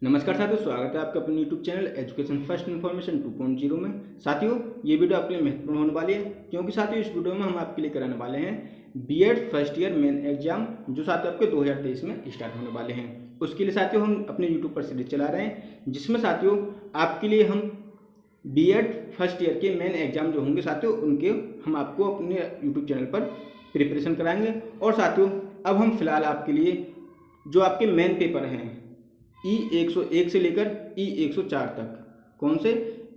नमस्कार साथियों, स्वागत है आपका अपने YouTube channel education first information 2.0 में। साथियों, ये वीडियो आपके लिए महत्वपूर्ण होने वाली है क्योंकि साथियों इस वीडियो में हम आपके लिए कराने वाले हैं BEd first year main exam, जो साथियों आपके 2023 में स्टार्ट होने वाले हैं। उसके लिए साथियों हम अपने यूट्यूब पर सीरीज चला रहे हैं, जिसमें साथियों आपके लिए हम बीएड फर्स्ट ईयर के मेन एग्जाम जो होंगे साथियों, उनके हम आपको अपने यूट्यूब चैनल पर प्रिपरेशन कराएंगे। और साथियों अब हम फिलहाल आपके लिए जो आपके मेन पेपर हैं E101 से लेकर E104 तक, कौन से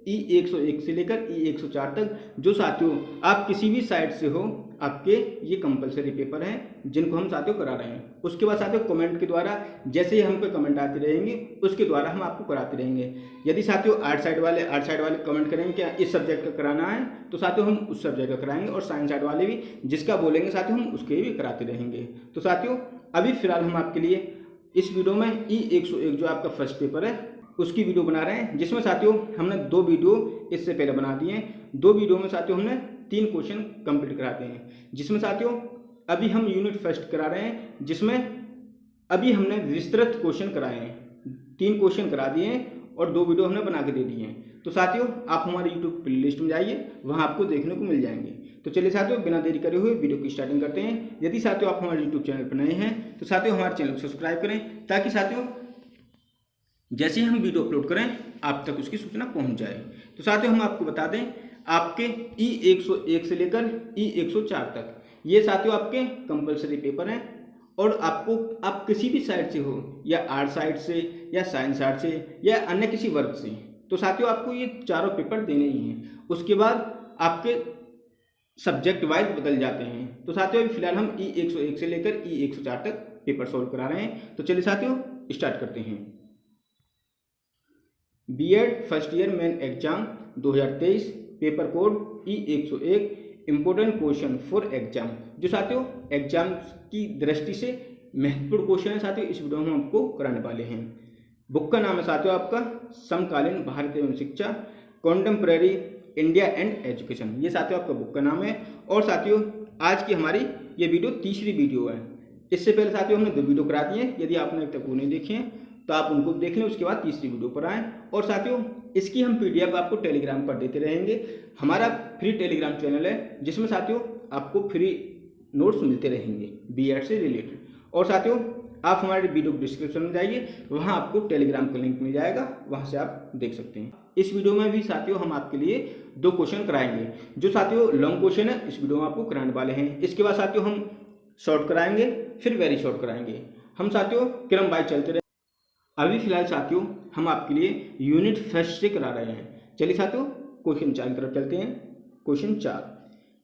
E101 से लेकर E104 तक, जो साथियों आप किसी भी साइट से हो, आपके ये कंपलसरी पेपर हैं जिनको हम साथियों करा रहे हैं। उसके बाद साथियों कमेंट के द्वारा जैसे ही हम पे कमेंट आते रहेंगे उसके द्वारा हम आपको कराते रहेंगे। यदि साथियों आर्ट साइड वाले कमेंट करेंगे क्या इस सब्जेक्ट का कराना है, तो साथियों हम उस सब्जेक्ट का कराएंगे। और साइंस साइड वाले भी जिसका बोलेंगे साथियों हम उसके भी कराते रहेंगे। तो साथियों अभी फिलहाल हम आपके लिए इस वीडियो में E101 जो आपका फर्स्ट पेपर है उसकी वीडियो बना रहे हैं, जिसमें साथियों हमने 2 वीडियो इससे पहले बना दिए हैं। 2 वीडियो में साथियों हमने 3 क्वेश्चन कंप्लीट कराते हैं, जिसमें साथियों अभी हम यूनिट फर्स्ट करा रहे हैं, जिसमें अभी हमने विस्तृत क्वेश्चन कराए हैं। 3 क्वेश्चन करा दिए हैं और 2 वीडियो हमने बना के दे दिए हैं। तो साथियों आप हमारे यूट्यूब प्लेलिस्ट में जाइए, वहाँ आपको देखने को मिल जाएंगे। तो चलिए साथियों बिना देरी करे हुए वीडियो की स्टार्टिंग करते हैं। यदि साथियों आप हमारे यूट्यूब चैनल पर नए हैं तो साथियों हमारे चैनल को सब्सक्राइब करें, ताकि साथियों जैसे ही हम वीडियो अपलोड करें आप तक उसकी सूचना पहुंच जाए। तो साथियों हम आपको बता दें, आपके E101 से लेकर E104 तक ये साथियों आपके कंपलसरी पेपर हैं। और आपको आप किसी भी साइड से हो, या आर्ट साइड से, या साइंस साइड से, या अन्य किसी वर्ग से, तो साथियों आपको ये चारों पेपर देने ही हैं। उसके बाद आपके सब्जेक्ट वाइज बदल जाते हैं। तो साथियों अभी फिलहाल हम E101 से लेकर E104 तक पेपर सॉल्व करा रहे हैं। तो चलिए साथियों स्टार्ट करते हैं। BEd first year main exam 2023 paper code E101 important question for exam, जो साथियों एग्जाम की दृष्टि से महत्वपूर्ण क्वेश्चन है साथियों इस वीडियो में हम आपको कराने वाले हैं। बुक का नाम है साथियों आपका समकालीन भारत एवं शिक्षा, कॉन्टेम्पररी इंडिया एंड एजुकेशन, ये साथियों आपका बुक का नाम है। और साथियों आज की हमारी ये वीडियो तीसरी वीडियो है। इससे पहले साथियों हमने 2 वीडियो करा दी हैं, यदि आपने अब तक वो नहीं देखे हैं तो आप उनको देख लें, उसके बाद तीसरी वीडियो पर आएँ। और साथियों इसकी हम PDF आपको टेलीग्राम पर देते रहेंगे। हमारा फ्री टेलीग्राम चैनल है, जिसमें साथियों आपको फ्री नोट्स मिलते रहेंगे बीएड से रिलेटेड। और साथियों आप हमारे वीडियो डिस्क्रिप्शन में जाइए, वहाँ आपको टेलीग्राम का लिंक मिल जाएगा, वहाँ से आप देख सकते हैं। इस वीडियो में भी साथियों हम आपके लिए 2 क्वेश्चन कराएंगे, जो साथियों लॉन्ग क्वेश्चन है इस वीडियो में आपको कराने वाले हैं। इसके बाद साथियों हम शॉर्ट कराएंगे, फिर वेरी शॉर्ट कराएंगे। हम साथियों क्रम वाइज चलते रहे। अभी फिलहाल साथियों हम आपके लिए यूनिट फर्स्ट से करा रहे हैं। चलिए साथियों क्वेश्चन 4 की तरफ चलते हैं। क्वेश्चन 4,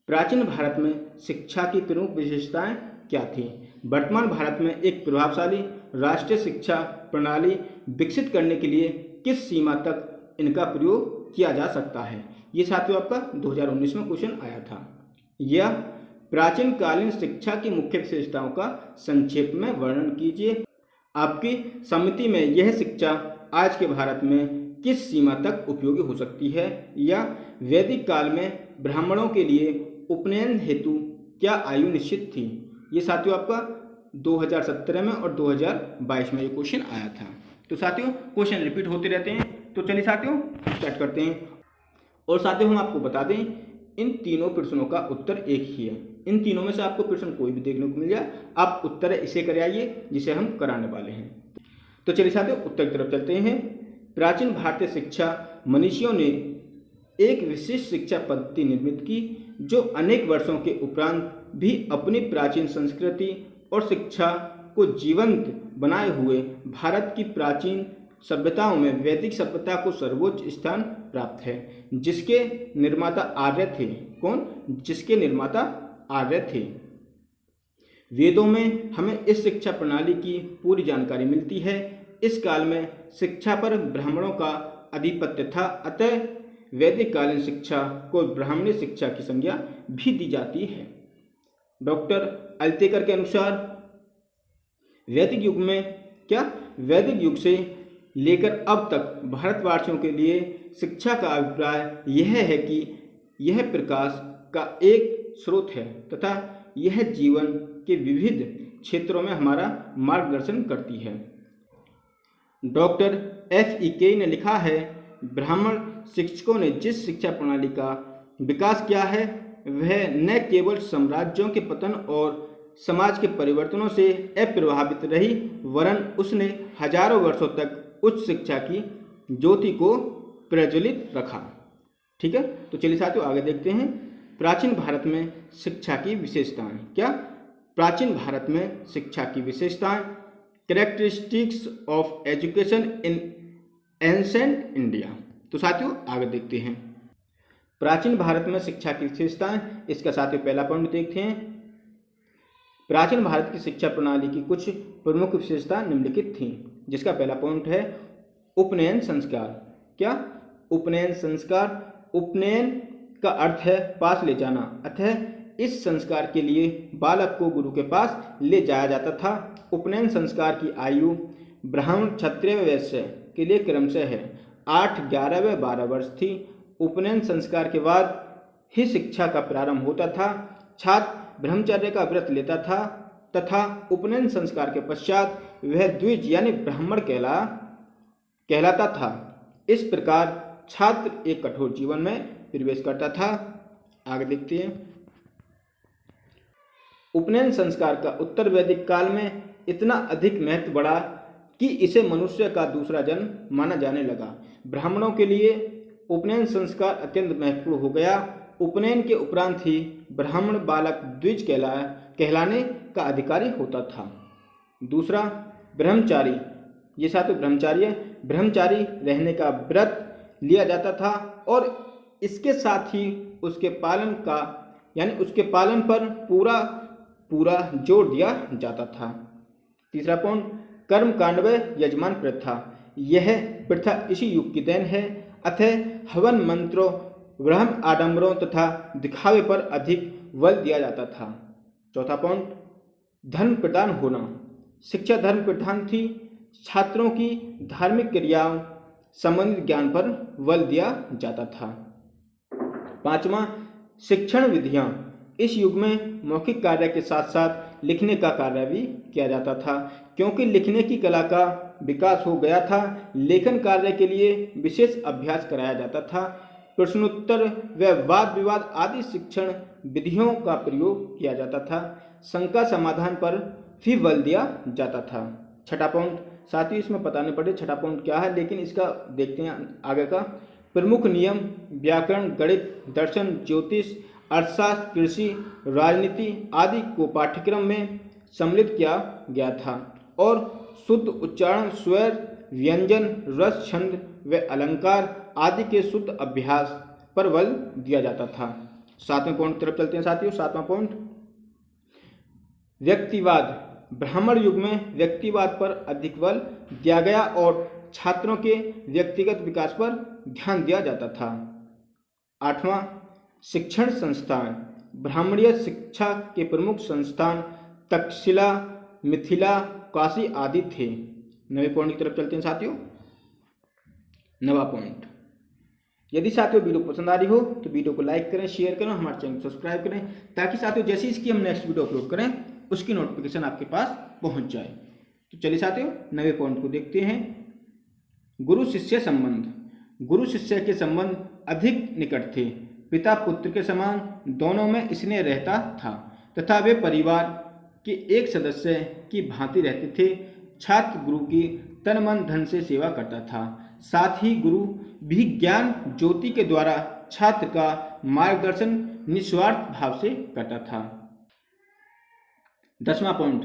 प्राचीन भारत में शिक्षा की प्रमुख विशेषताएं क्या थी? वर्तमान भारत में एक प्रभावशाली राष्ट्रीय शिक्षा प्रणाली विकसित करने के लिए किस सीमा तक इनका प्रयोग किया जा सकता है? ये साथियों आपका 2019 में क्वेश्चन आया था। यह प्राचीन कालीन शिक्षा की मुख्य विशेषताओं का संक्षेप में वर्णन कीजिए। आपकी समिति में यह शिक्षा आज के भारत में किस सीमा तक उपयोगी हो सकती है? या वैदिक काल में ब्राह्मणों के लिए उपनयन हेतु क्या आयु निश्चित थी? ये साथियों आपका 2017 में और 2022 में ये क्वेश्चन आया था। तो साथियों क्वेश्चन रिपीट होते रहते हैं। तो चलिए साथियों स्टार्ट करते हैं। और साथियों हम आपको बता दें, इन तीनों प्रश्नों का उत्तर एक ही है। इन तीनों में से आपको प्रश्न कोई भी देखने को मिल जाए, आप उत्तर इसे कराइए जिसे हम कराने वाले हैं। तो चलिए साथियों उत्तर की तरफ चलते हैं। प्राचीन भारतीय शिक्षा मनीषियों ने एक विशिष्ट शिक्षा पद्धति निर्मित की, जो अनेक वर्षों के उपरांत भी अपनी प्राचीन संस्कृति और शिक्षा को जीवंत बनाए हुए भारत की प्राचीन सभ्यताओं में वैदिक सभ्यता को सर्वोच्च स्थान प्राप्त है, जिसके निर्माता आर्य थे। कौन? जिसके निर्माता आर्य थे। वेदों में हमें इस शिक्षा प्रणाली की पूरी जानकारी मिलती है। इस काल में शिक्षा पर ब्राह्मणों का आधिपत्य था, अतः वैदिक कालीन शिक्षा को ब्राह्मणी शिक्षा की संज्ञा भी दी जाती है। डॉक्टर अल्तेकर के अनुसार वैदिक युग में वैदिक युग से लेकर अब तक भारतवासियों के लिए शिक्षा का अभिप्राय यह है कि यह प्रकाश का एक स्रोत है तथा यह जीवन के विविध क्षेत्रों में हमारा मार्गदर्शन करती है। Doctor F.E. केई ने लिखा है, ब्राह्मण शिक्षकों ने जिस शिक्षा प्रणाली का विकास किया है वह न केवल साम्राज्यों के पतन और समाज के परिवर्तनों से अप्रभावित रही, वरन उसने हजारों वर्षों तक उच्च शिक्षा की ज्योति को प्रज्वलित रखा। ठीक है, तो चलिए साथियों आगे देखते हैं। प्राचीन भारत में शिक्षा की विशेषताएं। क्या? प्राचीन भारत में शिक्षा की विशेषताएं, characteristics of education in ancient India. तो साथियों आगे देखते हैं, प्राचीन भारत में शिक्षा की विशेषताएं। इसका साथियों पहला पॉइंट देखते हैं। प्राचीन भारत की शिक्षा प्रणाली की कुछ प्रमुख विशेषता निम्नलिखित थीं, जिसका पहला पॉइंट है उपनयन संस्कार। क्या? उपनयन संस्कार। उपनयन का अर्थ है पास ले जाना, अतः इस संस्कार के लिए बालक को गुरु के पास ले जाया जाता था। उपनयन संस्कार की आयु ब्राह्मण, क्षत्रिय, वैश्य के लिए क्रमशः है 8, 11 व 12 वर्ष थी। उपनयन संस्कार के बाद ही शिक्षा का प्रारंभ होता था। छात्र ब्रह्मचर्य का व्रत लेता था तथा उपनयन संस्कार के पश्चात वह द्विज यानी ब्राह्मण कहलाता था। इस प्रकार छात्र एक कठोर जीवन में प्रवेश करता था। आगे देखते हैं, उपनयन संस्कार का उत्तर वैदिक काल में इतना अधिक महत्व बढ़ा कि इसे मनुष्य का दूसरा जन्म माना जाने लगा। ब्राह्मणों के लिए उपनयन संस्कार अत्यंत महत्वपूर्ण हो गया। उपनयन के उपरांत ही ब्राह्मण बालक द्विज कहलाने का अधिकारी होता था। दूसरा, ब्रह्मचारी। ये साथियों ब्रह्मचारी है। ब्रह्मचारी रहने का व्रत लिया जाता था और इसके साथ ही उसके पालन पर पूरा जोर दिया जाता था। तीसरा पॉइंट, कर्म कांड व यजमान प्रथा। यह प्रथा इसी युग की देन है, अतः हवन मंत्रों, ब्रह्म आडंबरों तथा दिखावे पर अधिक बल दिया जाता था। चौथा पॉइंट, धर्म प्रधान होना। शिक्षा धर्म प्रधान थी। छात्रों की धार्मिक क्रियाओं संबंधित ज्ञान पर बल दिया जाता था। पांचवा, शिक्षण विधियां। इस युग में मौखिक कार्य के साथ साथ लिखने का कार्य भी किया जाता था, क्योंकि लिखने की कला का विकास हो गया था। लेखन कार्य के लिए विशेष अभ्यास कराया जाता था। प्रश्नोत्तर व वाद विवाद आदि शिक्षण विधियों का प्रयोग किया जाता था। शंका समाधान पर भी बल दिया जाता था। छठा पॉइंट, साथ ही इसमें बताने पड़े छठा पॉइंट क्या है, लेकिन इसका देखते हैं आगे का। प्रमुख नियम व्याकरण, गणित, दर्शन, ज्योतिष, अर्थशास्त्र, कृषि, राजनीति आदि को पाठ्यक्रम में सम्मिलित किया गया था और शुद्ध उच्चारण, स्वर, व्यंजन, रस, छंद व अलंकार आदि के शुद्ध अभ्यास पर बल दिया जाता था। सातवें पॉइंट की तरफ चलते हैं साथियों। सातवां पॉइंट, व्यक्तिवाद। ब्राह्मण युग में व्यक्तिवाद पर अधिक बल दिया गया और छात्रों के व्यक्तिगत विकास पर ध्यान दिया जाता था। आठवां, शिक्षण संस्थान। ब्राह्मणीय शिक्षा के प्रमुख संस्थान तक्षशिला, मिथिला, काशी आदि थे। नवे पॉइंट की तरफ चलते हैं साथियों। नवा पॉइंट, यदि साथियों वीडियो पसंद आ रही हो तो वीडियो को लाइक करें, शेयर करें, हमारे चैनल को सब्सक्राइब करें, ताकि साथियों जैसे इसकी हम नेक्स्ट वीडियो अपलोड करें उसकी नोटिफिकेशन आपके पास पहुंच जाए। तो चलिए साथियों नवे पॉइंट को देखते हैं। गुरु शिष्य संबंध। गुरु शिष्य के संबंध अधिक निकट थे। पिता पुत्र के समान दोनों में स्नेह रहता था तथा वे परिवार के एक सदस्य की भांति रहते थे। छात्र गुरु की तन मन धन से सेवा करता था। साथ ही गुरु भी ज्ञान ज्योति के द्वारा छात्र का मार्गदर्शन निस्वार्थ भाव से करता था। 10वां पॉइंट,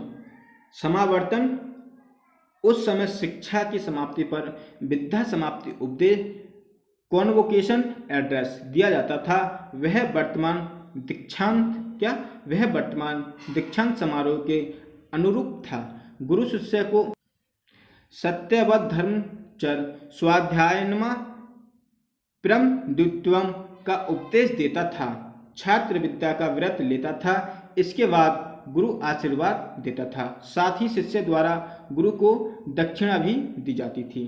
समावर्तन। उस समय शिक्षा की समाप्ति पर विद्या समाप्ति उपदेश कॉन्वोकेशन एड्रेस दिया जाता था। वह वर्तमान दीक्षांत समारोह के अनुरूप था। गुरु शिष्य को सत्यवत धर्मचर्य, स्वाध्यायनमा, परम द्वित्वम का उपदेश देता था। छात्र विद्या का व्रत लेता था। इसके बाद गुरु आशीर्वाद देता था। साथ ही शिष्य द्वारा गुरु को दक्षिणा भी दी जाती थी।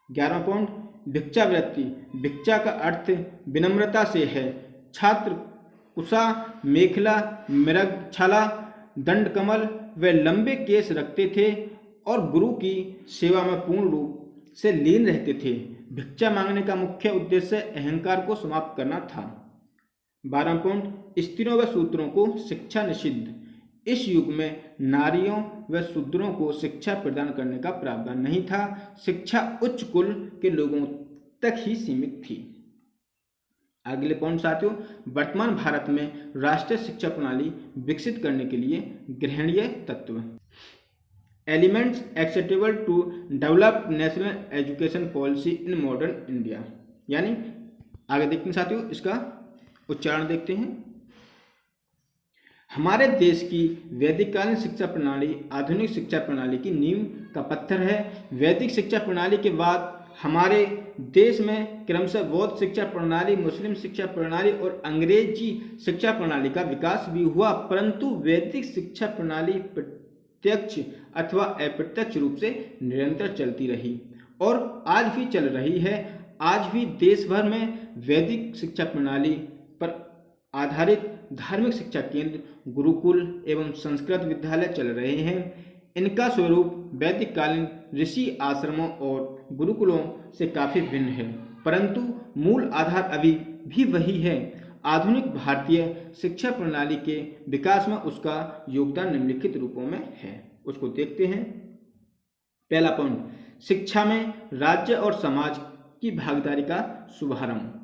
11वां पॉइंट, भिक्षावृत्ति। भिक्षा का अर्थ विनम्रता से है। छात्र कुशा, मेखला, मृगछाला, दंडकमल व लंबे केस रखते थे और गुरु की सेवा में पूर्ण रूप से लीन रहते थे। भिक्षा मांगने का मुख्य उद्देश्य अहंकार को समाप्त करना था। 12वां पॉइंट, स्त्रियों व शूद्रों को शिक्षा निषिद्ध। इस युग में नारियों व शूद्रों को शिक्षा प्रदान करने का प्रावधान नहीं था। शिक्षा उच्च कुल के लोगों तक ही सीमित थी। अगले पॉइंट साथियों, वर्तमान भारत में राष्ट्रीय शिक्षा प्रणाली विकसित करने के लिए ग्रहणीय तत्व। Elements acceptable to develop national education policy in modern India. यानी आगे देखते हैं साथियों, इसका उच्चारण देखते हैं। हमारे देश की वैदिक कालीन शिक्षा प्रणाली आधुनिक शिक्षा प्रणाली की नींव का पत्थर है। वैदिक शिक्षा प्रणाली के बाद हमारे देश में क्रमशः बौद्ध शिक्षा प्रणाली, मुस्लिम शिक्षा प्रणाली और अंग्रेजी शिक्षा प्रणाली का विकास भी हुआ, परंतु वैदिक शिक्षा प्रणाली प्रत्यक्ष अथवा अप्रत्यक्ष रूप से निरंतर चलती रही और आज भी चल रही है। आज भी देश भर में वैदिक शिक्षा प्रणाली पर आधारित धार्मिक शिक्षा केंद्र, गुरुकुल एवं संस्कृत विद्यालय चल रहे हैं। इनका स्वरूप वैदिक कालीन ऋषि आश्रमों और गुरुकुलों से काफी भिन्न है, परंतु मूल आधार अभी भी वही है। आधुनिक भारतीय शिक्षा प्रणाली के विकास में उसका योगदान निम्नलिखित रूपों में है, उसको देखते हैं। पहला पॉइंट, शिक्षा में राज्य और समाज की भागीदारी का शुभारंभ।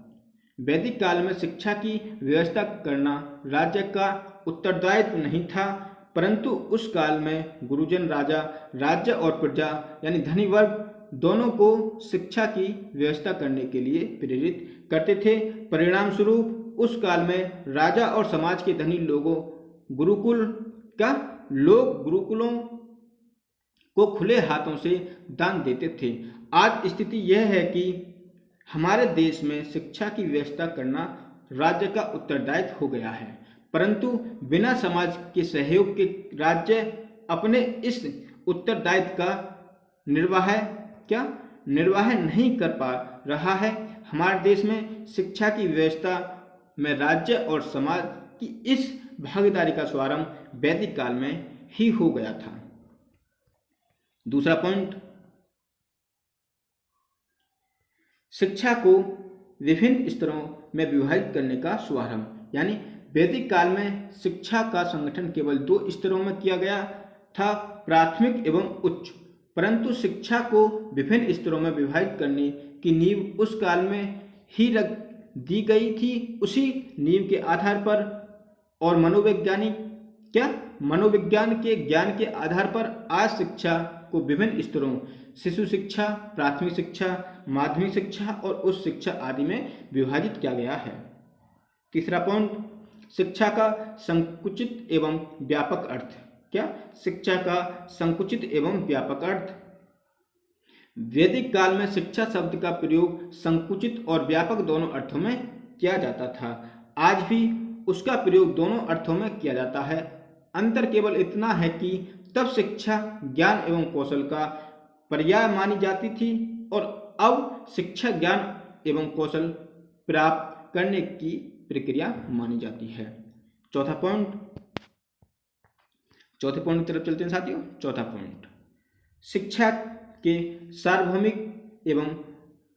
वैदिक काल में शिक्षा की व्यवस्था करना राज्य का उत्तरदायित्व नहीं था, परंतु उस काल में गुरुजन राजा, राज्य और प्रजा यानी धनी वर्ग दोनों को शिक्षा की व्यवस्था करने के लिए प्रेरित करते थे। परिणाम स्वरूप उस काल में राजा और समाज के धनी लोगों गुरुकुलों को खुले हाथों से दान देते थे। आज स्थिति यह है कि हमारे देश में शिक्षा की व्यवस्था करना राज्य का उत्तरदायित्व हो गया है, परंतु बिना समाज के सहयोग के राज्य अपने इस उत्तरदायित्व का निर्वाह नहीं कर पा रहा है। हमारे देश में शिक्षा की व्यवस्था में राज्य और समाज की इस भागीदारी का शुभारंभ वैदिक काल में ही हो गया था। दूसरा पॉइंट, शिक्षा को विभिन्न स्तरों में विभाजित करने का शुभारंभ। यानी वैदिक काल में शिक्षा का संगठन केवल 2 स्तरों में किया गया था, प्राथमिक एवं उच्च, परंतु शिक्षा को विभिन्न स्तरों में विभाजित करने की नींव उस काल में ही रख दी गई थी। उसी नींव के आधार पर और मनोविज्ञान के ज्ञान के आधार पर आज शिक्षा को विभिन्न स्तरों, शिशु शिक्षा, प्राथमिक शिक्षा, माध्यमिक शिक्षा और उच्च शिक्षा आदि में विभाजित किया गया है। तीसरा पॉइंट, शिक्षा का संकुचित एवं व्यापक अर्थ। शिक्षा का संकुचित एवं व्यापक अर्थ। वैदिक काल में शिक्षा शब्द का प्रयोग संकुचित और व्यापक दोनों अर्थों में किया जाता था। आज भी उसका प्रयोग दोनों अर्थों में किया जाता है। अंतर केवल इतना है कि तब शिक्षा ज्ञान एवं कौशल का पर्याय मानी जाती थी और अब शिक्षा ज्ञान एवं कौशल प्राप्त करने की प्रक्रिया मानी जाती है। चौथे पॉइंट की तरफ चलते हैं साथियों। चौथा पॉइंट, शिक्षा के सार्वभौमिक एवं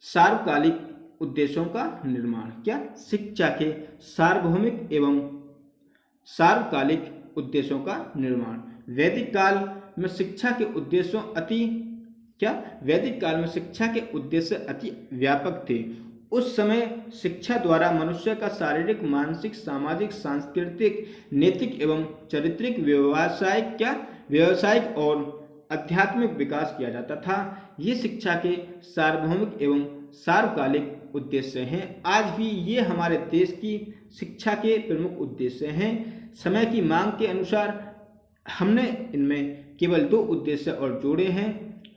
सार्वकालिक उद्देश्यों का निर्माण। शिक्षा के सार्वभौमिक एवं सार्वकालिक उद्देश्यों का निर्माण। वैदिक काल में शिक्षा के उद्देश्य अति व्यापक थे। उस समय शिक्षा द्वारा मनुष्य का शारीरिक, मानसिक, सामाजिक, सांस्कृतिक, नैतिक एवं चारित्रिक, व्यावसायिक और आध्यात्मिक विकास किया जाता था। ये शिक्षा के सार्वभौमिक एवं सार्वकालिक उद्देश्य हैं। आज भी ये हमारे देश की शिक्षा के प्रमुख उद्देश्य हैं। समय की मांग के अनुसार हमने इनमें केवल 2 उद्देश्य और जोड़े हैं: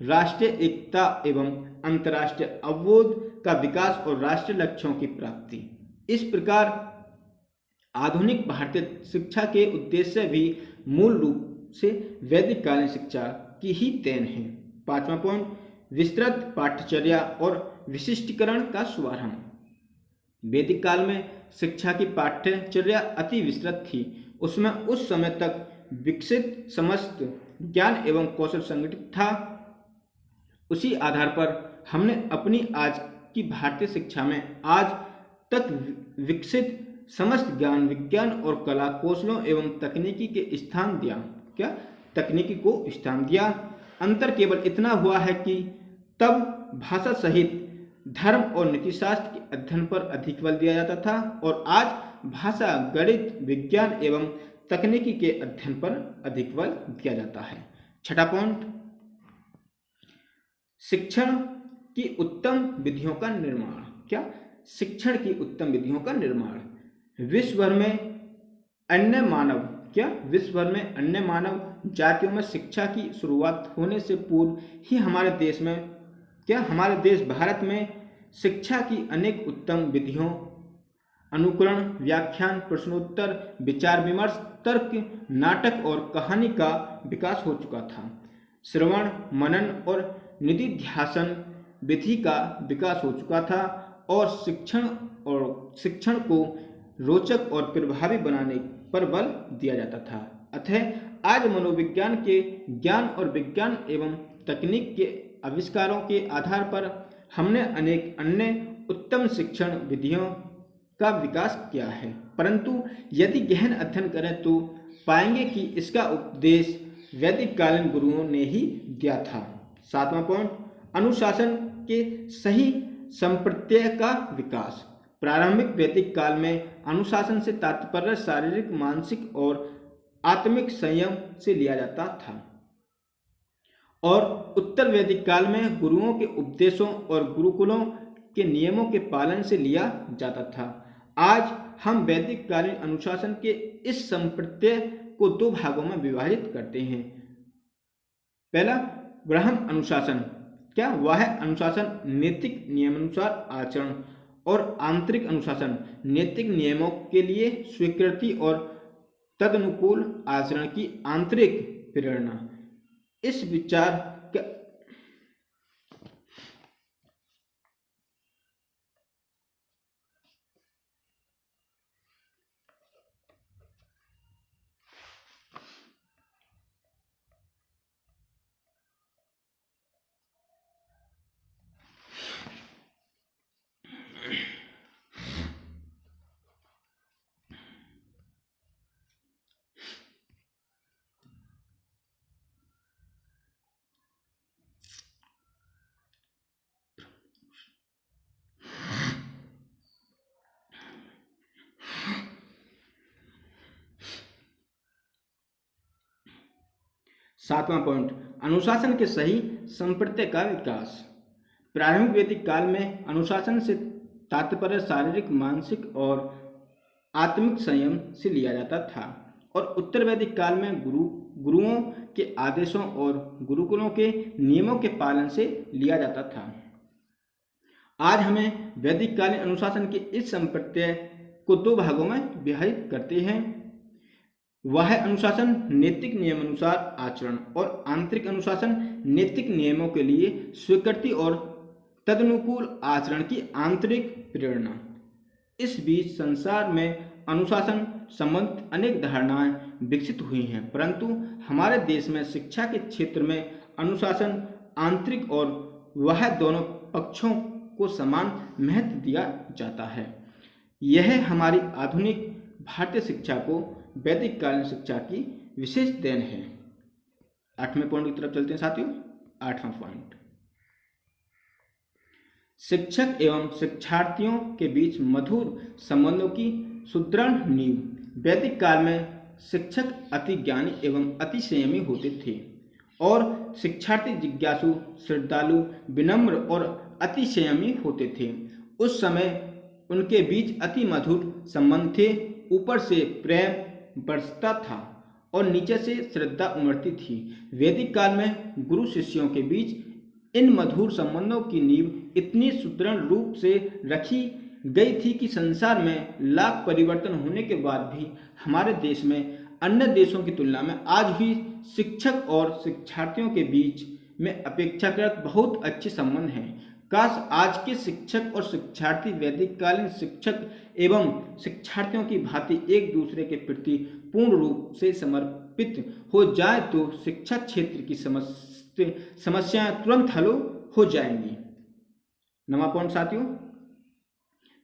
राष्ट्रीय एकता एवं अंतर्राष्ट्रीय अवबोध का विकास और राष्ट्रीय लक्ष्यों की प्राप्ति। इस प्रकार आधुनिक भारतीय शिक्षा के उद्देश्य भी मूल रूप से वैदिक कालीन शिक्षा की ही देन है। 5वां पॉइंट, विस्तृत पाठ्यचर्या और विशिष्टीकरण का शुभारंभ। वैदिक काल में शिक्षा की पाठ्यचर्या अति विस्तृत थी। उसमें उस समय तक विकसित समस्त ज्ञान एवं कौशल संगठित था। उसी आधार पर हमने अपनी आज की भारतीय शिक्षा में आज तक विकसित समस्त ज्ञान, विज्ञान और कला, कौशलों एवं तकनीकी के स्थान दिया। क्या? तकनीकी को स्थान दिया। अंतर केवल इतना हुआ है कि तब भाषा सहित धर्म और नीतिशास्त्र के अध्ययन पर अधिक बल दिया जाता था और आज भाषा, गणित, विज्ञान एवं तकनीकी के अध्ययन पर अधिक बल दिया जाता है। छठा पॉइंट, शिक्षण की उत्तम विधियों का निर्माण। क्या? शिक्षण की उत्तम विधियों का निर्माण। विश्व भर में अन्य मानव जातियों में शिक्षा की शुरुआत होने से पूर्व ही हमारे देश भारत में शिक्षा की अनेक उत्तम विधियों, अनुकरण, व्याख्यान, प्रश्नोत्तर, विचार विमर्श, तर्क, नाटक और कहानी का विकास हो चुका था। श्रवण, मनन और निधिध्यासन विधि का विकास हो चुका था और शिक्षण को रोचक और प्रभावी बनाने पर बल दिया जाता था। अतः आज मनोविज्ञान के ज्ञान और विज्ञान एवं तकनीक के आविष्कारों के आधार पर हमने अनेक अन्य उत्तम शिक्षण विधियों का विकास किया है, परंतु यदि गहन अध्ययन करें तो पाएंगे कि इसका उपदेश वैदिक कालीन गुरुओं ने ही दिया था। सातवां पॉइंट, अनुशासन के सही संप्रत्यय का विकास। प्रारंभिक वैदिक काल में अनुशासन से तात्पर्य शारीरिक, मानसिक और आत्मिक संयम से लिया जाता था और उत्तर वैदिक काल में गुरुओं के उपदेशों और गुरुकुलों के नियमों के पालन से लिया जाता था। आज हम वैदिक कालीन अनुशासन के इस संप्रत्यय को दो भागों में विभाजित करते हैं। पहला, ब्राह्म अनुशासन। क्या? वह अनुशासन नैतिक नियमानुसार आचरण और आंतरिक अनुशासन नैतिक नियमों के लिए स्वीकृति और तदनुकूल आचरण की आंतरिक प्रेरणा। इस विचार का सातवां पॉइंट, अनुशासन के सही संप्रत्यय का विकास। प्रारंभिक वैदिक काल में अनुशासन से तात्पर्य शारीरिक, मानसिक और आत्मिक संयम से लिया जाता था और उत्तर वैदिक काल में गुरुओं के आदेशों और गुरुकुलों के नियमों के पालन से लिया जाता था। आज हमें वैदिक कालीन अनुशासन के इस संप्रत्यय को दो भागों में विभाजित करते हैं। वह अनुशासन नैतिक नियमानुसार आचरण और आंतरिक अनुशासन नैतिक नियमों के लिए स्वीकृति और तदनुकूल आचरण की आंतरिक प्रेरणा। इस बीच संसार में अनुशासन संबंधित अनेक धारणाएं विकसित हुई हैं, परंतु हमारे देश में शिक्षा के क्षेत्र में अनुशासन, आंतरिक और वह दोनों पक्षों को समान महत्व दिया जाता है। यह हमारी आधुनिक भारतीय शिक्षा को वैदिक कालीन शिक्षा की विशेष देन है। 8वें पॉइंट की तरफ चलते हैं साथियों। 8वां पॉइंट, शिक्षक एवं शिक्षार्थियों के बीच मधुर संबंधों की सुदृढ़ नींव। वैदिक काल में शिक्षक अति ज्ञानी एवं अति संयमी होते थे और शिक्षार्थी जिज्ञासु, श्रद्धालु, विनम्र और अति संयमी होते थे। उस समय उनके बीच अति मधुर संबंध थे। ऊपर से प्रेम बरसता था और नीचे से श्रद्धा उमड़ती थी। वैदिक काल में गुरु शिष्यों के बीच इन मधुर संबंधों की नींव इतनी सुदृढ़ रूप से रखी गई थी कि संसार में लाख परिवर्तन होने के बाद भी हमारे देश में अन्य देशों की तुलना में आज भी शिक्षक और शिक्षार्थियों के बीच में अपेक्षाकृत बहुत अच्छे संबंध हैं। काश आज के शिक्षक और शिक्षार्थी वैदिक कालीन शिक्षक एवं शिक्षार्थियों की भांति एक दूसरे के प्रति पूर्ण रूप से समर्पित हो जाए तो शिक्षा क्षेत्र की समस्याएं तुरंत हल हो जाएंगी। 9वां पॉइंट साथियों,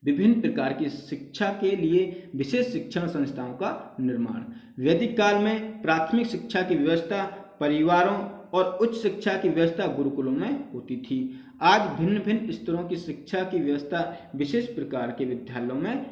विभिन्न प्रकार की शिक्षा के लिए विशेष शिक्षण संस्थाओं का निर्माण। वैदिक काल में प्राथमिक शिक्षा की व्यवस्था परिवारों और उच्च शिक्षा की व्यवस्था गुरुकुलों में होती थी। आज भिन्न भिन्न स्तरों की शिक्षा की व्यवस्था विशेष प्रकार के विद्यालयों में,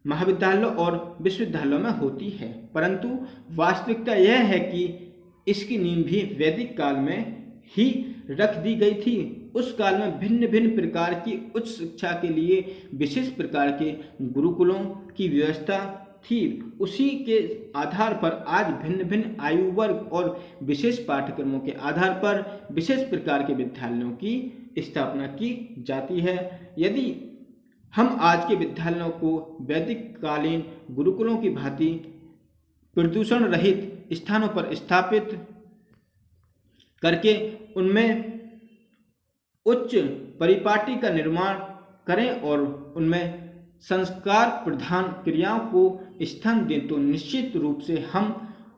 महाविद्यालयों और विश्वविद्यालयों में होती है, परंतु वास्तविकता यह है कि इसकी नींव भी वैदिक काल में ही रख दी गई थी। उस काल में भिन्न भिन्न प्रकार की उच्च शिक्षा के लिए विशेष प्रकार के गुरुकुलों की व्यवस्था थी। उसी के आधार पर आज भिन्न भिन्न आयु वर्ग और विशेष पाठ्यक्रमों के आधार पर विशेष प्रकार के विद्यालयों की स्थापना की जाती है। यदि हम आज के विद्यालयों को वैदिक कालीन गुरुकुलों की भांति प्रदूषण रहित स्थानों पर स्थापित करके उनमें उच्च परिपाटी का निर्माण करें और उनमें संस्कार प्रधान क्रियाओं को स्थान दें तो निश्चित रूप से हम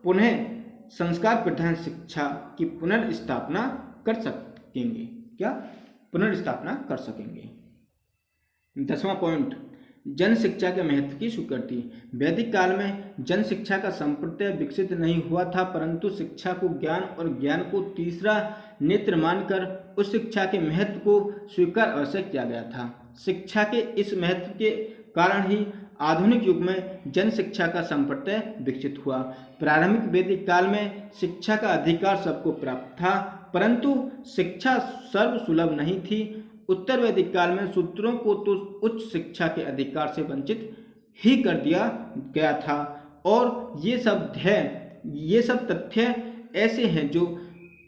पुनः संस्कार प्रधान शिक्षा की पुनर्स्थापना कर सकेंगे। क्या पुनर्स्थापना कर सकेंगे। 10वां पॉइंट, जन शिक्षा के महत्व की स्वीकृति। वैदिक काल में जन शिक्षा का संप्रदाय विकसित नहीं हुआ था, परंतु शिक्षा को ज्ञान और ज्ञान को तीसरा नेत्र मानकर उस शिक्षा के महत्व को स्वीकार अवश्य किया गया था। शिक्षा के इस महत्व के कारण ही आधुनिक युग में जन शिक्षा का संप्रदाय विकसित हुआ। प्रारंभिक वैदिक काल में शिक्षा का अधिकार सबको प्राप्त था, परंतु शिक्षा सर्वसुलभ नहीं थी। उत्तर वैदिक काल में शूद्रों को तो उच्च शिक्षा के अधिकार से वंचित ही कर दिया गया था और ये सब तथ्य ऐसे हैं जो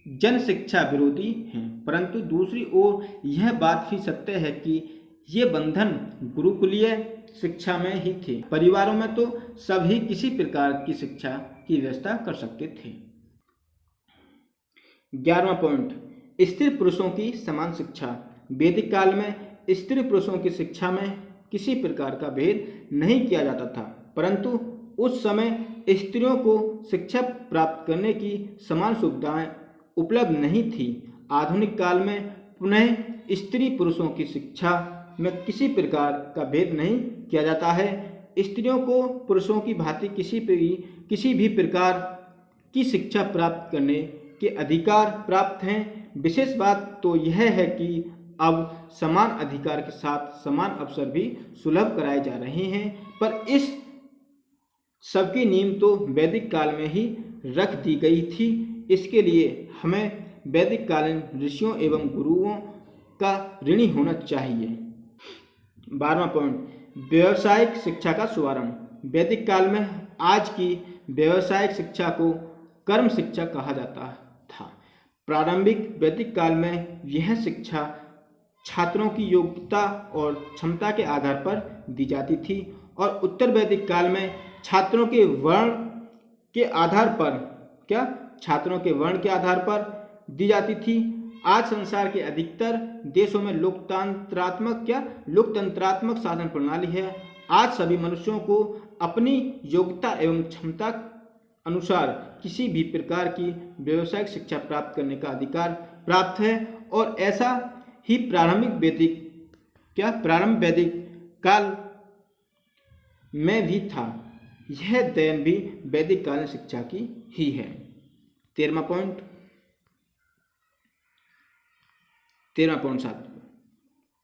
जन शिक्षा विरोधी हैं, परंतु दूसरी ओर यह बात भी सत्य है कि ये बंधन गुरुकुलीय शिक्षा में ही थे। परिवारों में तो सभी किसी प्रकार की शिक्षा की व्यवस्था कर सकते थे। 11वां पॉइंट, स्त्री पुरुषों की समान शिक्षा। वैदिक काल में स्त्री पुरुषों की शिक्षा में किसी प्रकार का भेद नहीं किया जाता था, परंतु उस समय स्त्रियों को शिक्षा प्राप्त करने की समान सुविधाएं उपलब्ध नहीं थी। आधुनिक काल में पुनः स्त्री पुरुषों की शिक्षा में किसी प्रकार का भेद नहीं किया जाता है। स्त्रियों को पुरुषों की भांति किसी भी प्रकार की शिक्षा प्राप्त करने के अधिकार प्राप्त हैं। विशेष बात तो यह है कि अब समान अधिकार के साथ समान अवसर भी सुलभ कराए जा रहे हैं, पर इस सबकी नींव तो वैदिक काल में ही रख दी गई थी। इसके लिए हमें वैदिक कालीन ऋषियों एवं गुरुओं का ऋणी होना चाहिए। 12वां पॉइंट, व्यावसायिक शिक्षा का शुभारंभ। वैदिक काल में आज की व्यावसायिक शिक्षा को कर्म शिक्षा कहा जाता था। प्रारंभिक वैदिक काल में यह शिक्षा छात्रों की योग्यता और क्षमता के आधार पर दी जाती थी और उत्तर वैदिक काल में छात्रों के वर्ण के आधार पर दी जाती थी। आज संसार के अधिकतर देशों में लोकतंत्रात्मक शासन प्रणाली है। आज सभी मनुष्यों को अपनी योग्यता एवं क्षमता अनुसार किसी भी प्रकार की व्यावसायिक शिक्षा प्राप्त करने का अधिकार प्राप्त है और ऐसा ही प्रारंभ वैदिक काल में भी था। यह देन भी वैदिक कालीन शिक्षा की ही है। 13वां पॉइंट साथियों,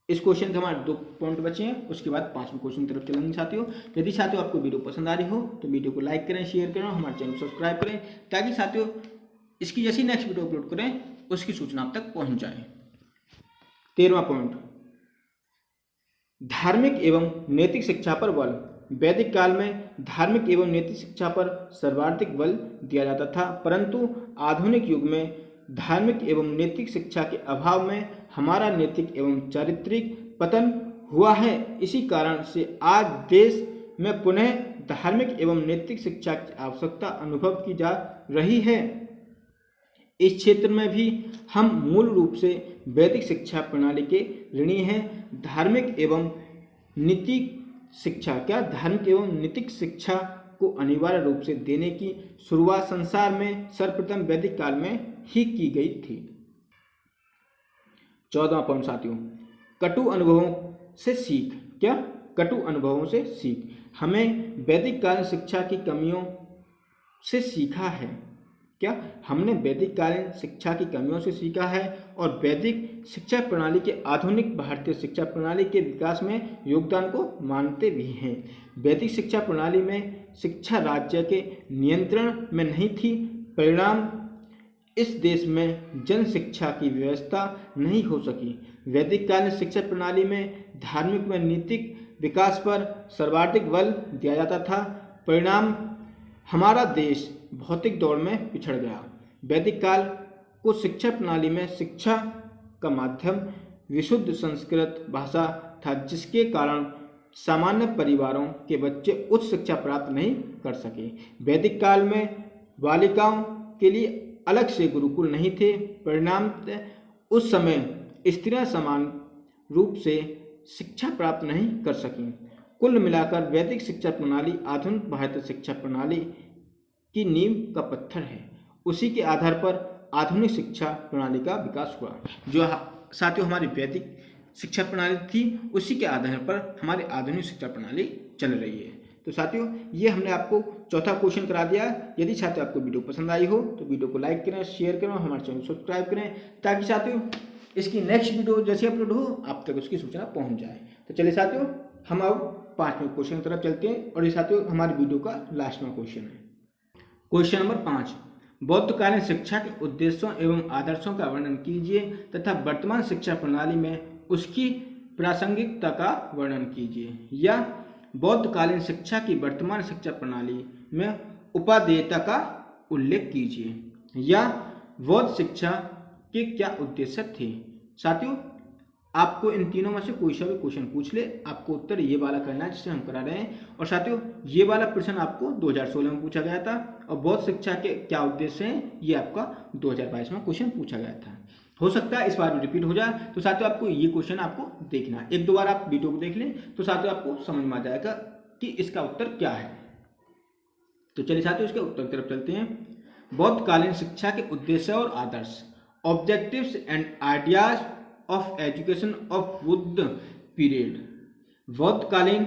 इस क्वेश्चन के हमारे 2 पॉइंट बचे हैं, उसके बाद 5वें क्वेश्चन की तरफ चलेंगे साथियों। यदि साथियों आपको वीडियो पसंद आ रही हो तो वीडियो को लाइक करें, शेयर करें और हमारे चैनल को सब्सक्राइब करें, ताकि साथियों इसकी जैसी नेक्स्ट वीडियो अपलोड करें उसकी सूचना आप तक पहुंच जाए। 13वां पॉइंट, धार्मिक एवं नैतिक शिक्षा पर बल। वैदिक काल में धार्मिक एवं नैतिक शिक्षा पर सर्वाधिक बल दिया जाता था, परंतु आधुनिक युग में धार्मिक एवं नैतिक शिक्षा के अभाव में हमारा नैतिक एवं चारित्रिक पतन हुआ है। इसी कारण से आज देश में पुनः धार्मिक एवं नैतिक शिक्षा की आवश्यकता अनुभव की जा रही है। इस क्षेत्र में भी हम मूल रूप से वैदिक शिक्षा प्रणाली के ऋणी हैं। धार्मिक एवं नैतिक शिक्षा को अनिवार्य रूप से देने की शुरुआत संसार में सर्वप्रथम वैदिक काल में ही की गई थी। 14वां पॉइंट साथियों, कटु अनुभवों से सीख। क्या? कटु अनुभवों से सीख। हमें वैदिक कालीन शिक्षा की कमियों से सीखा है। क्या? हमने वैदिक कालीन शिक्षा की कमियों से सीखा है और वैदिक शिक्षा प्रणाली के आधुनिक भारतीय शिक्षा प्रणाली के विकास में योगदान को मानते भी हैं। वैदिक शिक्षा प्रणाली में शिक्षा राज्य के नियंत्रण में नहीं थी, परिणाम इस देश में जन शिक्षा की व्यवस्था नहीं हो सकी। वैदिक कालीन शिक्षा प्रणाली में धार्मिक व नैतिक विकास पर सर्वाधिक बल दिया जाता था, परिणाम हमारा देश भौतिक दौड़ में पिछड़ गया। वैदिक काल को शिक्षा प्रणाली में शिक्षा का माध्यम विशुद्ध संस्कृत भाषा था, जिसके कारण सामान्य परिवारों के बच्चे उच्च शिक्षा प्राप्त नहीं कर सके। वैदिक काल में बालिकाओं के लिए अलग से गुरुकुल नहीं थे, परिणाम उस समय स्त्रियां समान रूप से शिक्षा प्राप्त नहीं कर सकीं। कुल मिलाकर वैदिक शिक्षा प्रणाली आधुनिक भारतीय शिक्षा प्रणाली की नींव का पत्थर है। उसी के आधार पर आधुनिक शिक्षा प्रणाली का विकास हुआ। जो साथियों हमारी वैदिक शिक्षा प्रणाली थी, उसी के आधार पर हमारी आधुनिक शिक्षा प्रणाली चल रही है। तो साथियों ये हमने आपको चौथा क्वेश्चन करा दिया। यदि साथियों आपको वीडियो पसंद आई हो तो वीडियो को लाइक करें, शेयर करें, हमारे चैनल को सब्सक्राइब करें, ताकि साथियों इसकी नेक्स्ट वीडियो जैसे अपलोड हो आप तक उसकी सूचना पहुंच जाए। तो चलिए साथियों हम अब 5वें क्वेश्चन की तरफ चलते हैं और ये साथियों हमारी वीडियो का लास्टवां क्वेश्चन है। क्वेश्चन नंबर 5, बौद्धकालीन शिक्षा के उद्देश्यों एवं आदर्शों का वर्णन कीजिए तथा वर्तमान शिक्षा प्रणाली में उसकी प्रासंगिकता का वर्णन कीजिए। या बौद्धकालीन शिक्षा की वर्तमान शिक्षा प्रणाली में उपादेयता का उल्लेख कीजिए। या बौद्ध शिक्षा के क्या उद्देश्य थे। साथियों आपको इन तीनों में से कोई सा भी क्वेश्चन पूछ ले, आपको उत्तर ये वाला करना है जिसे हम करा रहे हैं। और साथियों ये वाला प्रश्न आपको 2016 में पूछा गया था और बौद्ध शिक्षा के क्या उद्देश्य हैं ये आपका 2022 में क्वेश्चन पूछा गया था। हो सकता है इस बार भी रिपीट हो जाए। तो साथियों आपको ये क्वेश्चन आपको देखना है, एक दो बार आप वीडियो को देख लें तो साथियों आपको समझ में आ जाएगा कि इसका उत्तर क्या है। तो चलिए साथियों इसके उत्तर की तरफ चलते हैं। बौद्धकालीन शिक्षा के उद्देश्य और आदर्श, objectives and ideas of education of Buddha period. बौद्धकालीन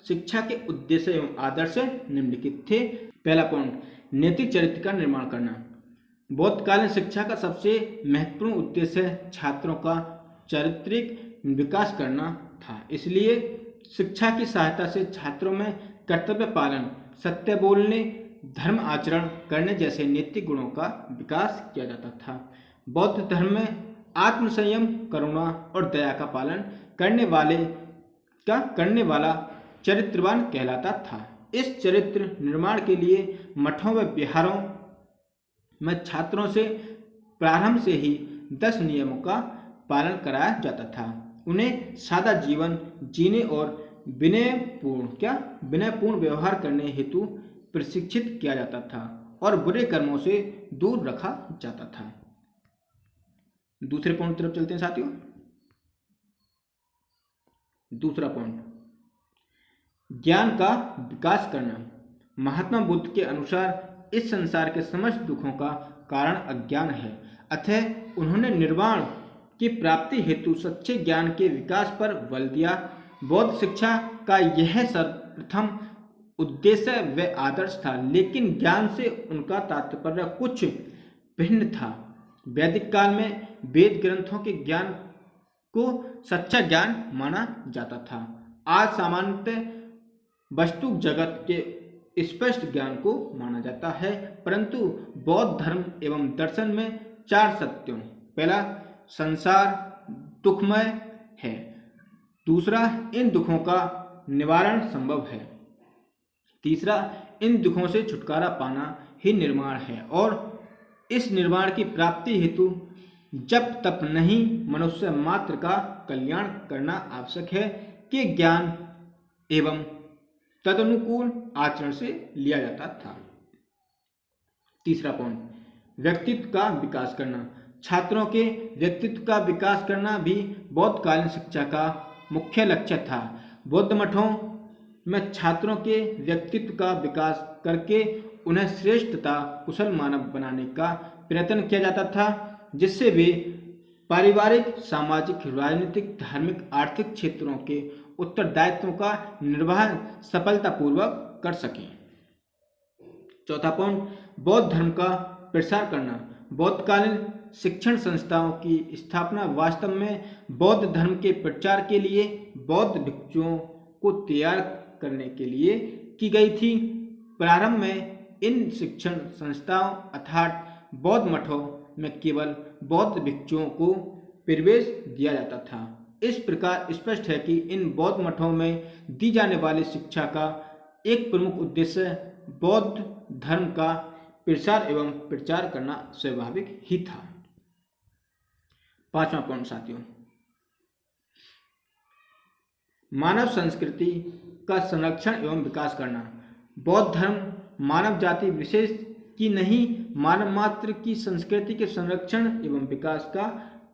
शिक्षा के उद्देश्य एवं आदर्श निम्नलिखित थे। पहला पॉइंट, नैतिक चरित्र का निर्माण करना। बौद्धकालीन शिक्षा का सबसे महत्वपूर्ण उद्देश्य छात्रों का चारित्रिक विकास करना था। इसलिए शिक्षा की सहायता से छात्रों में कर्तव्य पालन, सत्य बोलने, धर्म आचरण करने जैसे नैतिक गुणों का विकास किया जाता था। बौद्ध धर्म में आत्मसंयम, करुणा और दया का पालन करने वाला चरित्रवान कहलाता था। इस चरित्र निर्माण के लिए मठों व विहारों में छात्रों से प्रारंभ से ही 10 नियमों का पालन कराया जाता था। उन्हें सादा जीवन जीने और विनयपूर्ण व्यवहार करने हेतु प्रशिक्षित किया जाता था और बुरे कर्मों से दूर रखा जाता था। दूसरे पॉइंट की तरफ चलते हैं साथियों। दूसरा पॉइंट, ज्ञान का विकास करना। महात्मा बुद्ध के अनुसार इस संसार के समस्त दुखों का कारण अज्ञान है, अतः उन्होंने निर्वाण की प्राप्ति हेतु सच्चे ज्ञान के विकास पर बल दिया। बौद्ध शिक्षा का यह सर्वप्रथम उद्देश्य व आदर्श था, लेकिन ज्ञान से उनका तात्पर्य कुछ भिन्न था। वैदिक काल में वेद ग्रंथों के ज्ञान को सच्चा ज्ञान माना जाता था। आज सामान्यतः वस्तु जगत के स्पष्ट ज्ञान को माना जाता है, परंतु बौद्ध धर्म एवं दर्शन में 4 सत्यों, पहला संसार दुखमय है, दूसरा इन दुखों का निवारण संभव है, तीसरा इन दुखों से छुटकारा पाना ही निर्वाण है और इस निर्वाण की प्राप्ति हेतु जप तप नहीं मनुष्य मात्र का कल्याण करना आवश्यक है कि ज्ञान एवं तदनुकूल आचरण से लिया जाता था। तीसरा पॉइंट, व्यक्तित्व का विकास करना। छात्रों के व्यक्तित्व का विकास करना भी बौद्धकालीन शिक्षा का मुख्य लक्ष्य था। बौद्ध मठों में छात्रों के व्यक्तित्व का विकास करके उन्हें श्रेष्ठ तथा कुशल मानव बनाने का प्रयत्न किया जाता था, जिससे वे पारिवारिक, सामाजिक, राजनीतिक, धार्मिक, आर्थिक क्षेत्रों के उत्तरदायित्वों का निर्वहन सफलतापूर्वक कर सकें। चौथा पॉइंट, बौद्ध धर्म का प्रसार करना। बौद्धकालीन शिक्षण संस्थाओं की स्थापना वास्तव में बौद्ध धर्म के प्रचार के लिए बौद्ध भिक्षुओं को तैयार करने के लिए की गई थी। प्रारंभ में इन शिक्षण संस्थाओं अर्थात बौद्ध मठों में केवल बौद्ध भिक्षुओं को प्रवेश दिया जाता था। इस प्रकार स्पष्ट है कि इन बौद्ध मठों में दी जाने वाली शिक्षा का एक प्रमुख उद्देश्य बौद्ध धर्म का प्रसार एवं प्रचार करना स्वाभाविक ही था। पांचवा पॉइंट साथियों, मानव संस्कृति का संरक्षण एवं विकास करना। बौद्ध धर्म मानव जाति विशेष की नहीं, मानव मात्र की संस्कृति के संरक्षण एवं विकास का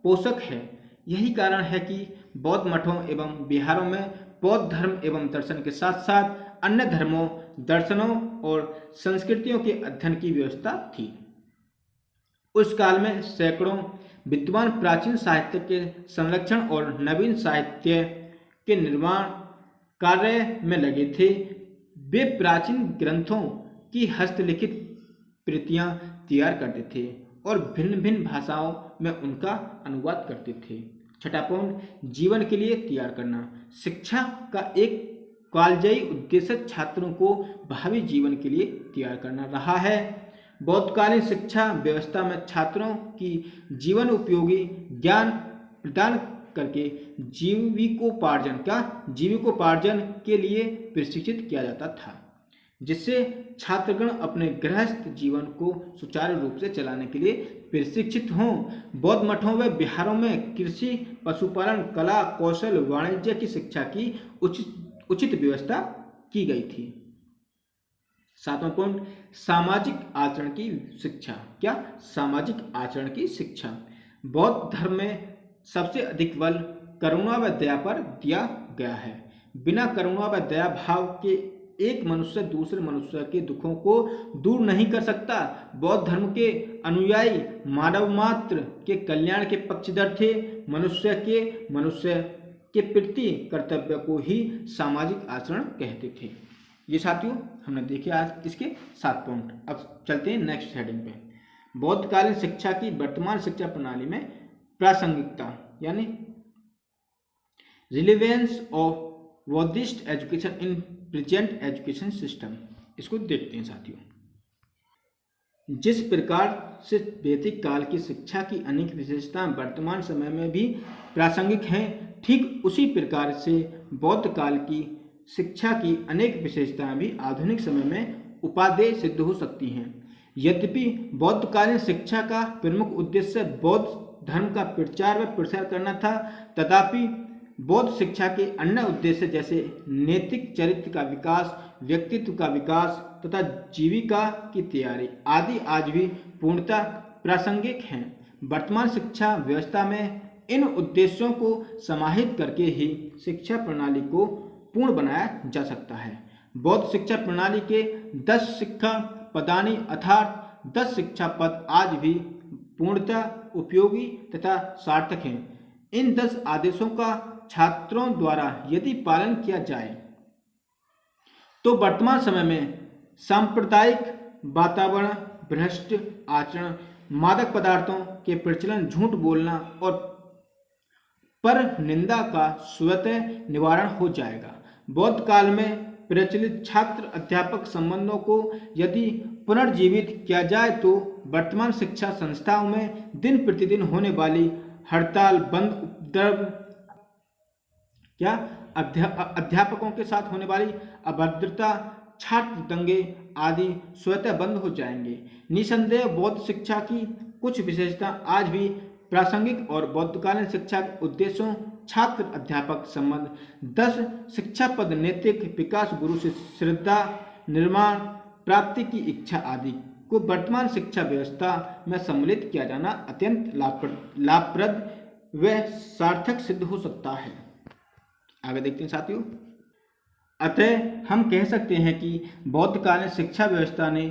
पोषक है। यही कारण है कि बौद्ध मठों एवं विहारों में बौद्ध धर्म एवं दर्शन के साथ साथ अन्य धर्मों, दर्शनों और संस्कृतियों के अध्ययन की व्यवस्था थी। उस काल में सैकड़ों विद्वान प्राचीन साहित्य के संरक्षण और नवीन साहित्य के निर्माण कार्य में लगे थे। वे प्राचीन ग्रंथों की हस्तलिखित प्रतियां तैयार करते थे और भिन्न भिन्न भाषाओं में उनका अनुवाद करते थे। छठा पॉइंट, जीवन के लिए तैयार करना। शिक्षा का एक कालजयी उद्देश्य छात्रों को भावी जीवन के लिए तैयार करना रहा है। बौद्धकालीन शिक्षा व्यवस्था में छात्रों की जीवन उपयोगी ज्ञान प्रदान करके जीविकोपार्जन के लिए प्रशिक्षित किया जाता था, जिससे छात्रगण अपने गृहस्थ जीवन को सुचारू रूप से चलाने के लिए प्रशिक्षित हों। बौद्ध मठों व विहारों में कृषि, पशुपालन, कला, कौशल, वाणिज्य की शिक्षा की उचित व्यवस्था की गई थी। सातवां पॉइंट, सामाजिक आचरण की शिक्षा। क्या? सामाजिक आचरण की शिक्षा। बौद्ध धर्म में सबसे अधिक बल करुणा व दया पर दिया गया है। बिना करुणा व दया भाव के एक मनुष्य दूसरे मनुष्य के दुखों को दूर नहीं कर सकता। बौद्ध धर्म के अनुयायी मानव मात्र के कल्याण के पक्षधर थे। मनुष्य के प्रति कर्तव्य को ही सामाजिक आचरण कहते थे। ये साथियों हमने देखे आज इसके 7 पॉइंट। अब चलते हैं नेक्स्ट हेडिंग पे। बौद्धकालीन शिक्षा की वर्तमान शिक्षा प्रणाली में प्रासंगिकता यानी relevance of Buddhist education in present education system, इसको देखते हैं साथियों। जिस प्रकार से वैदिक काल की शिक्षा की अनेक विशेषताएं वर्तमान समय में भी प्रासंगिक हैं, ठीक उसी प्रकार से बौद्ध काल की शिक्षा की अनेक विशेषताएं भी आधुनिक समय में उपादेय सिद्ध हो सकती हैं। यद्यपि बौद्धकालीन शिक्षा का प्रमुख उद्देश्य बौद्ध धर्म का प्रचार व प्रसार करना था, तथापि बौद्ध शिक्षा के अन्य उद्देश्य जैसे नैतिक चरित्र का विकास, व्यक्तित्व का विकास तथा जीविका की तैयारी आदि आज भी पूर्णतः प्रासंगिक हैं। वर्तमान शिक्षा व्यवस्था में इन उद्देश्यों को समाहित करके ही शिक्षा प्रणाली को पूर्ण बनाया जा सकता है। बौद्ध शिक्षा प्रणाली के 10 शिक्षा पदानी अर्थात 10 शिक्षा पद आज भी पूर्णतः उपयोगी तथा सार्थक हैं। इन 10 आदेशों का छात्रों द्वारा यदि पालन किया जाए तो वर्तमान समय में सांप्रदायिक वातावरण, भ्रष्ट आचरण, मादक पदार्थों के प्रचलन, झूठ बोलना और पर निंदा का स्वतः निवारण हो जाएगा। बौद्ध काल में प्रचलित छात्र अध्यापक संबंधों को यदि पुनर्जीवित किया जाए तो वर्तमान शिक्षा संस्थाओं में दिन प्रतिदिन होने वाली हड़ताल, बंद, उपद्रव, अध्यापकों के साथ होने वाली अभद्रता, छात्र दंगे आदि स्वतः बंद हो जाएंगे। निसंदेह बौद्ध शिक्षा की कुछ विशेषता आज भी प्रासंगिक और बौद्धकालीन शिक्षा के उद्देश्यों, छात्र अध्यापक संबंध, 10 शिक्षा पद, नैतिक विकास, गुरु से श्रद्धा, निर्माण, प्राप्ति की इच्छा आदि को वर्तमान शिक्षा व्यवस्था में सम्मिलित किया जाना अत्यंत लाभप्रद व सार्थक सिद्ध हो सकता है। आगे देखते हैं साथियों। अतः हम कह सकते हैं कि बौद्धकालीन शिक्षा व्यवस्था ने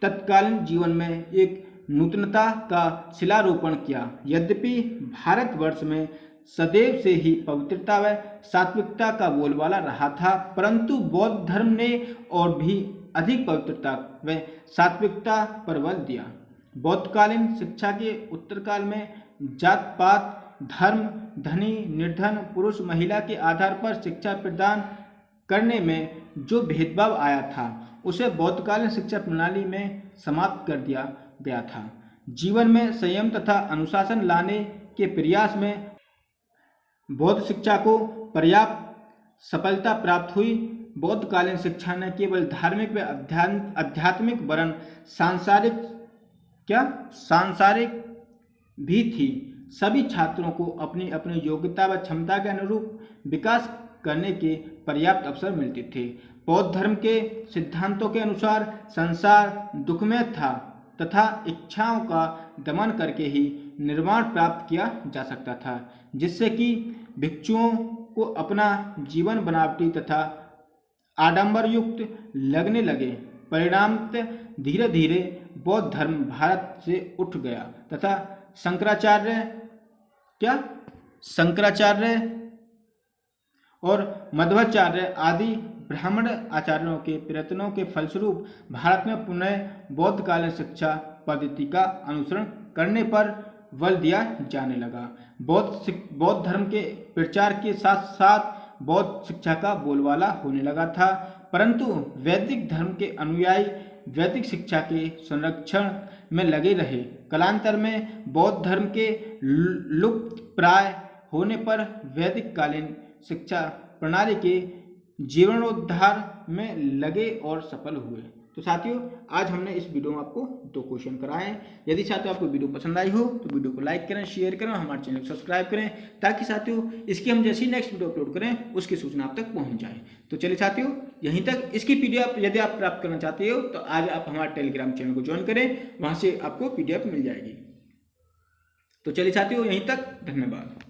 तत्कालीन जीवन में एक नूतनता का शिलारोपण किया। यद्यपि भारतवर्ष में सदैव से ही पवित्रता व सात्विकता का बोलबाला रहा था, परंतु बौद्ध धर्म ने और भी अधिक पवित्रता व सात्विकता पर बल दिया। बौद्धकालीन शिक्षा के उत्तरकाल में जात पात, धर्म, धनी निर्धन, पुरुष महिला के आधार पर शिक्षा प्रदान करने में जो भेदभाव आया था उसे बौद्धकालीन शिक्षा प्रणाली में समाप्त कर दिया गया था। जीवन में संयम तथा अनुशासन लाने के प्रयास में बौद्ध शिक्षा को पर्याप्त सफलता प्राप्त हुई। बौद्धकालीन शिक्षा न केवल धार्मिक व आध्यात्मिक वरन सांसारिक भी थी। सभी छात्रों को अपनी अपनी योग्यता व क्षमता के अनुरूप विकास करने के पर्याप्त अवसर मिलते थे। बौद्ध धर्म के सिद्धांतों के अनुसार संसार दुखमय था तथा इच्छाओं का दमन करके ही निर्वाण प्राप्त किया जा सकता था, जिससे कि भिक्षुओं को अपना जीवन बनावटी तथा आडंबर युक्त लगने लगे। परिणामतः धीरे धीरे बौद्ध धर्म भारत से उठ गया तथा शंकराचार्य और मध्वाचार्य आदि ब्राह्मण आचार्यों के प्रयत्नों के फलस्वरूप भारत में पुनः बौद्धकालीन शिक्षा पद्धति का अनुसरण करने पर बल दिया जाने लगा। बौद्ध धर्म के प्रचार के साथ साथ बौद्ध शिक्षा का बोलबाला होने लगा था, परंतु वैदिक धर्म के अनुयायी वैदिक शिक्षा के संरक्षण में लगे रहे। कालांतर में बौद्ध धर्म के लुप्त प्राय होने पर वैदिक कालीन शिक्षा प्रणाली के जीर्णोद्धार में लगे और सफल हुए। तो साथियों, आज हमने इस वीडियो में आपको 2 क्वेश्चन कराए हैं। यदि साथियों आपको वीडियो पसंद आई हो तो वीडियो को लाइक करें, शेयर करें और हमारे चैनल को सब्सक्राइब करें, ताकि साथियों इसकी हम जैसी नेक्स्ट वीडियो अपलोड करें उसकी सूचना आप तक पहुंच जाए। तो चलिए साथियों, यहीं तक इसकी पीडीएफ यदि आप प्राप्त करना चाहते हो तो आज आप हमारे टेलीग्राम चैनल को ज्वाइन करें, वहां से आपको पीडीएफ मिल जाएगी। तो चलिए साथियों, यहीं तक, धन्यवाद।